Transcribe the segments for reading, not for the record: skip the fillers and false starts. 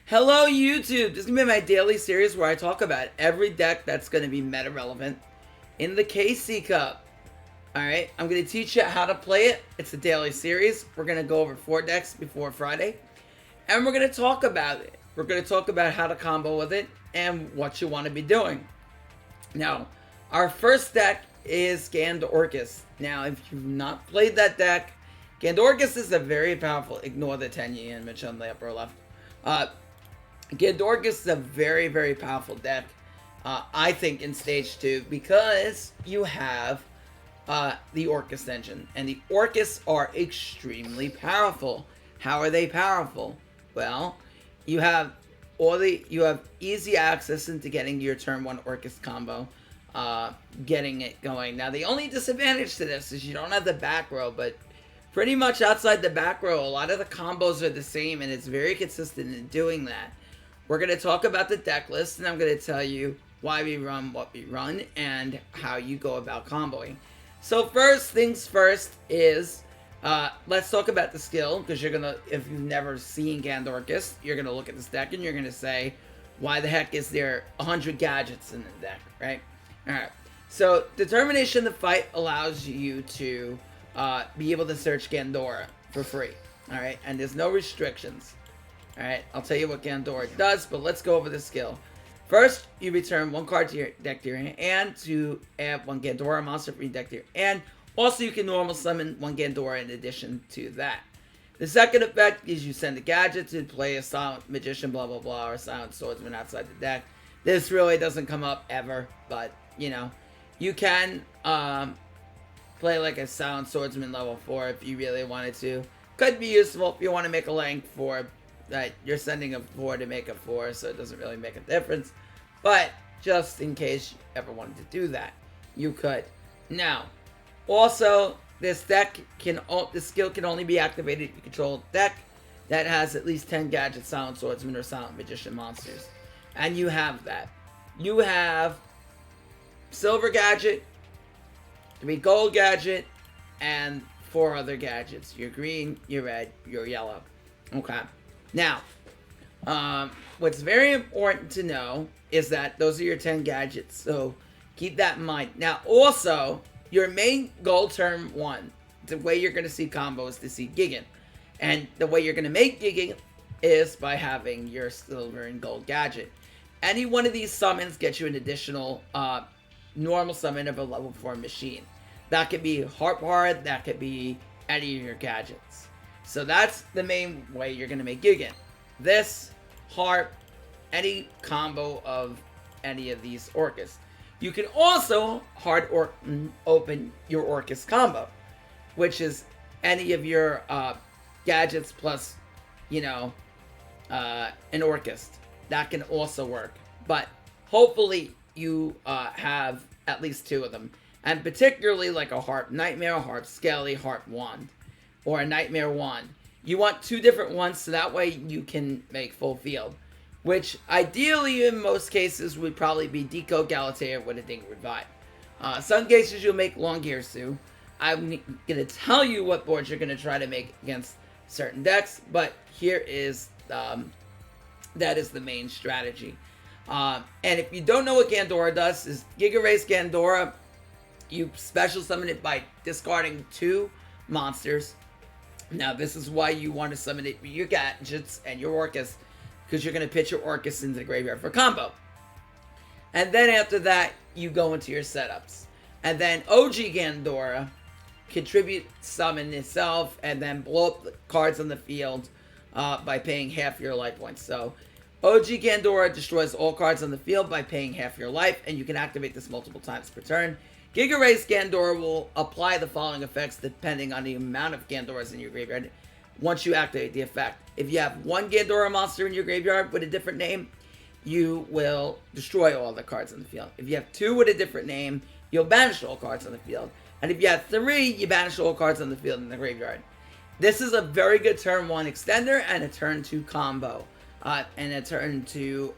Hello YouTube! This is going to be my daily series where I talk about every deck that's going to be meta relevant in the KC Cup. Alright, I'm going to teach you how to play it. It's a daily series. We're going to go over 4 decks before Friday. And we're going to talk about it. We're going to talk about how to combo with it and what you want to be doing. Now, our first deck is Gandorcust. Now, if you've not played that deck, Gandorcust is a very powerful, ignore the 10-year image on the upper left. Gandorcust is a very, very powerful deck, I think, in Stage 2, because you have the Orcust engine, and the Orcusts are extremely powerful. How are they powerful? Well, you have easy access into getting your turn 1 Orcust combo, getting it going. Now, the only disadvantage to this is you don't have the back row, but pretty much outside the back row, a lot of the combos are the same, and it's very consistent in doing that. We're going to talk about the deck list, and I'm going to tell you why we run what we run and how you go about comboing. So first things first is, let's talk about the skill, because you're going to, if you've never seen Gandorcust, you're going to look at this deck and you're going to say, why the heck is there 100 gadgets in the deck, right? Alright, so Determination to Fight allows you to be able to search Gandora for free, alright? And there's no restrictions. Alright, I'll tell you what Gandora does, but let's go over the skill. First, you return 1 card to your deck to your hand to add 1 Gandora monster from your deck to your hand. Also, you can normal summon 1 Gandora in addition to that. The second effect is you send a gadget to play a Silent Magician, blah blah blah, or a Silent Swordsman outside the deck. This really doesn't come up ever, but, you know, you can play like a Silent Swordsman level 4 if you really wanted to. Could be useful if you want to make a length for that you're sending a 4 to make a 4, so it doesn't really make a difference. But just in case you ever wanted to do that, you could. Now, also, this skill can only be activated if you control a deck that has at least 10 gadget Silent Swordsman or Silent Magician monsters. And you have that. You have Silver Gadget, 3 Gold Gadget, and 4 other gadgets. You're green, you're red, you're yellow. Okay. Now, what's very important to know is that those are your 10 gadgets, so keep that in mind. Now, also, your main goal turn 1, the way you're going to see combos to see Gigan. And the way you're going to make Gigan is by having your silver and gold gadget. Any one of these summons gets you an additional normal summon of a level 4 machine. That could be Harp Hard, that could be any of your gadgets. So that's the main way you're going to make Gigan. This, Harp, any combo of any of these Orcusts. You can also hard open your Orcust combo, which is any of your gadgets plus, you know, an Orcust. That can also work. But hopefully you have at least 2 of them. And particularly like a Harp Nightmare, Harp Skelly, Harp Wand, or a Nightmare Wand. You want 2 different ones so that way you can make full field. Which ideally in most cases would probably be Decode Galatea with a Ding Revive. Some cases you'll make Longirsu. I'm going to tell you what boards you're going to try to make against certain decks, but here is, that is the main strategy. And if you don't know what Gandora does, is Giga Race Gandora, you special summon it by discarding 2 monsters. Now this is why you want to summon it with your gadgets and your Orcust, because you're going to pitch your Orcust into the graveyard for combo. And then after that, you go into your setups. And then OG Gandora, contribute summon itself, and then blow up the cards on the field by paying half your life points. So OG Gandora destroys all cards on the field by paying half your life, and you can activate this multiple times per turn. Giga Race Gandora will apply the following effects depending on the amount of Gandoras in your graveyard once you activate the effect. If you have 1 Gandora monster in your graveyard with a different name, you will destroy all the cards on the field. If you have 2 with a different name, you'll banish all cards on the field. And if you have 3, you banish all cards on the field in the graveyard. This is a very good turn 1 extender and a turn 2 combo. And a turn 2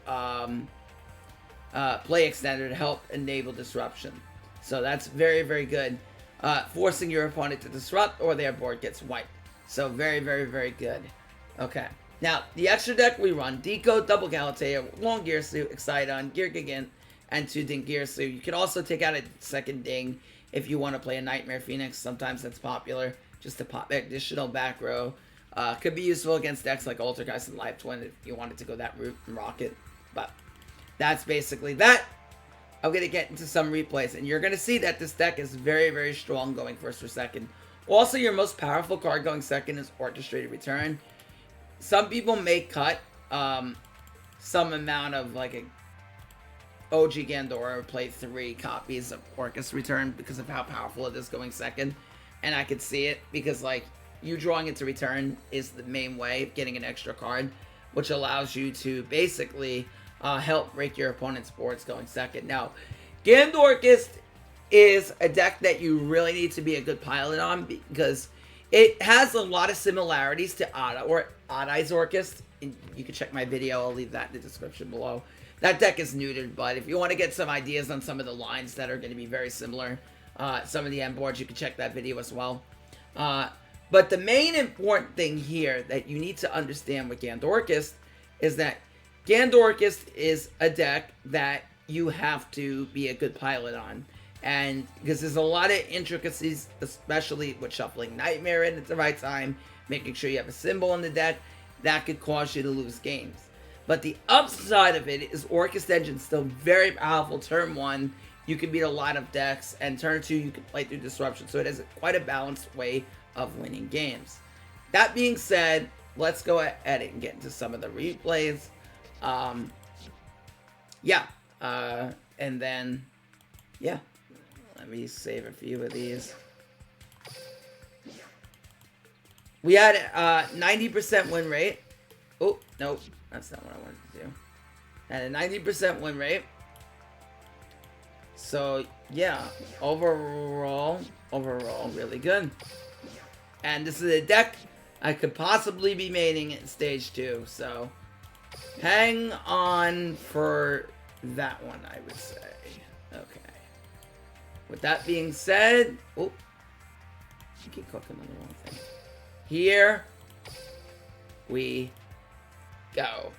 play extender to help enable disruption. So that's very, very good. Forcing your opponent to disrupt or their board gets wiped. So very, very, very good. Okay. Now, the extra deck we run, Decode, Double Galatea, Long Gear Suit, Excidon, Gear Gigant, and 2 Ding Gear Suit. You can also take out a second Ding if you want to play a Nightmare Phoenix. Sometimes that's popular, just to pop additional back row. Could be useful against decks like Altergeist and Live Twin if you wanted to go that route and Rocket. But that's basically that. I'm going to get into some replays, and you're going to see that this deck is very, very strong going first or second. Also, your most powerful card going second is Orchestrated Return. Some people may cut some amount of like a OG Gandorcust play 3 copies of Orcus Return because of how powerful it is going second. And I could see it because like you drawing it to return is the main way of getting an extra card, which allows you to basically help break your opponent's boards going second. Now, Gandorcust is a deck that you really need to be a good pilot on because it has a lot of similarities to Odd Eyes Orcust. You can check my video. I'll leave that in the description below. That deck is neutered, but if you want to get some ideas on some of the lines that are going to be very similar, some of the end boards, you can check that video as well. But the main important thing here that you need to understand with Gandorcust is that Gandorcust is a deck that you have to be a good pilot on. And because there's a lot of intricacies, especially with shuffling Nightmare in at the right time, making sure you have a symbol in the deck, that could cause you to lose games. But the upside of it is Orcust Engine's still very powerful. Turn 1, you can beat a lot of decks, and turn 2, you can play through Disruption. So it has quite a balanced way of winning games. That being said, let's go ahead and get into some of the replays. And then, yeah. Let me save a few of these. We had a 90% win rate. Oh, nope. That's not what I wanted to do. Had a 90% win rate. So, yeah. Overall, really good. And this is a deck I could possibly be maining in stage 2. So, hang on for that one, I would say. Okay. With that being said, oh, I keep clicking on the wrong thing. Here we go.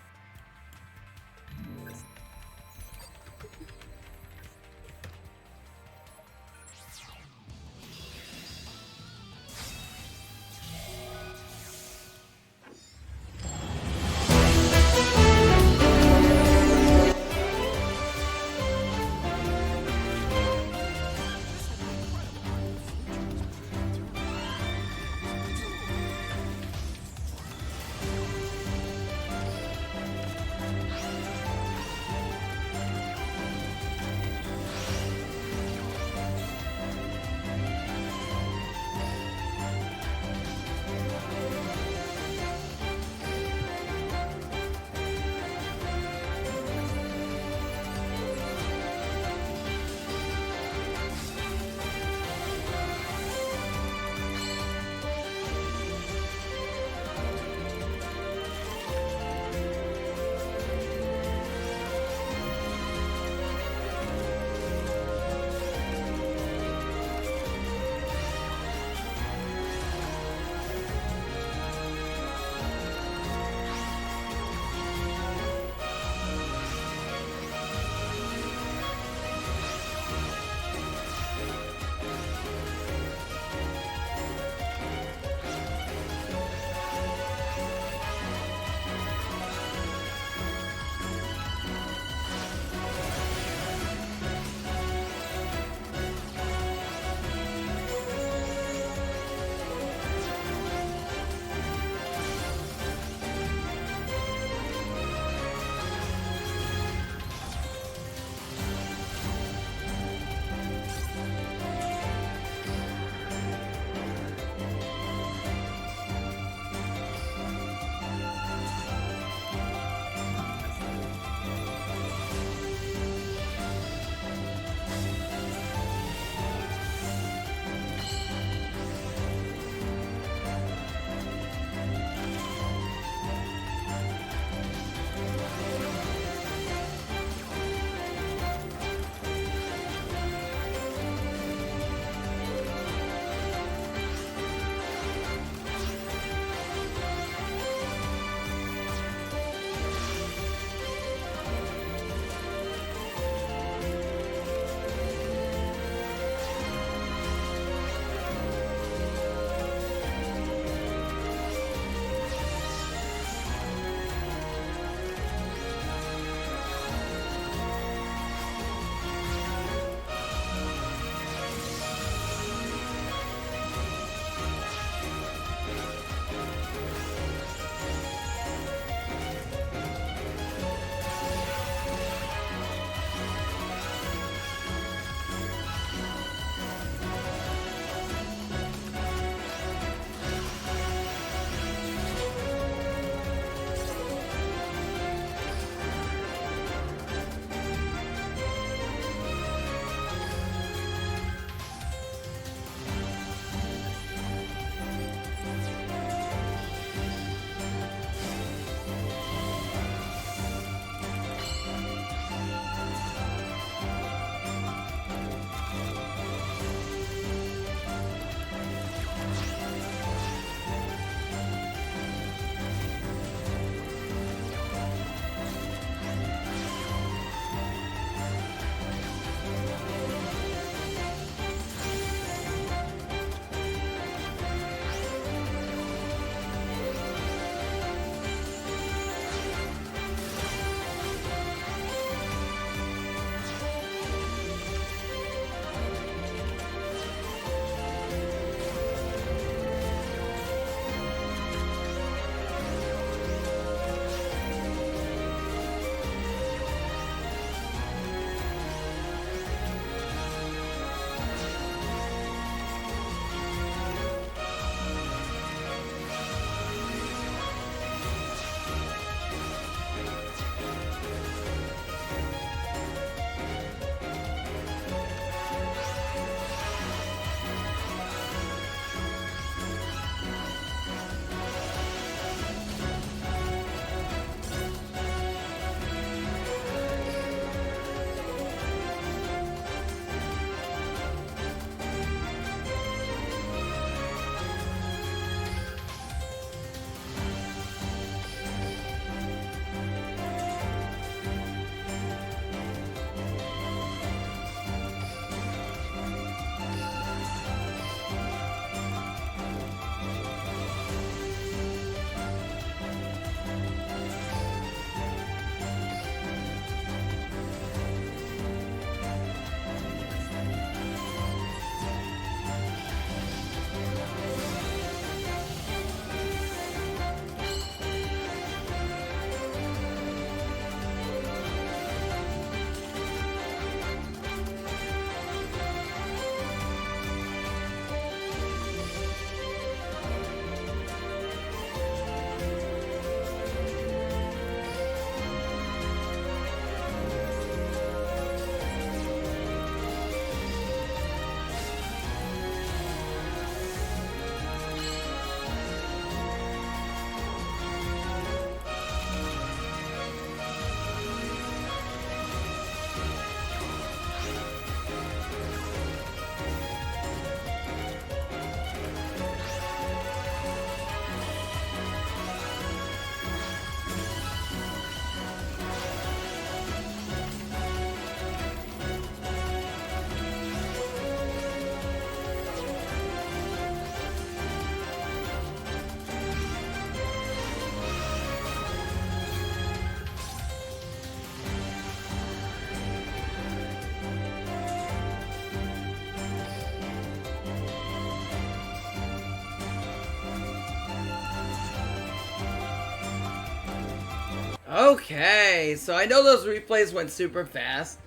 Okay, so I know those replays went super fast.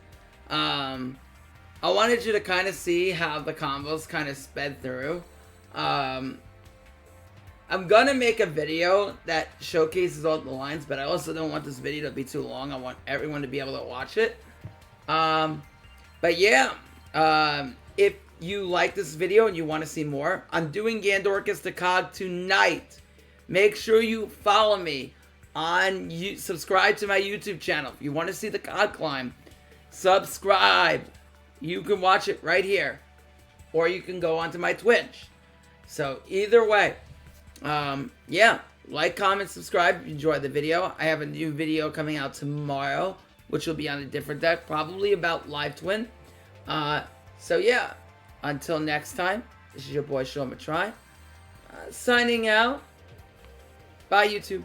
I wanted you to kind of see how the combos kind of sped through. I'm gonna make a video that showcases all the lines, but I also don't want this video to be too long. I want everyone to be able to watch it. But yeah, if you like this video and you want to see more, I'm doing Gandorcust the Cog tonight. Make sure you follow me on subscribe to my YouTube channel. If you want to see the Cog climb, subscribe. You can watch it right here, or you can go onto my Twitch. So either way, yeah, like, comment, subscribe, enjoy the video. I have a new video coming out tomorrow, which will be on a different deck, probably about Live Twin. So yeah, until next time, this is your boy Sean Matrai, signing out. Bye, YouTube.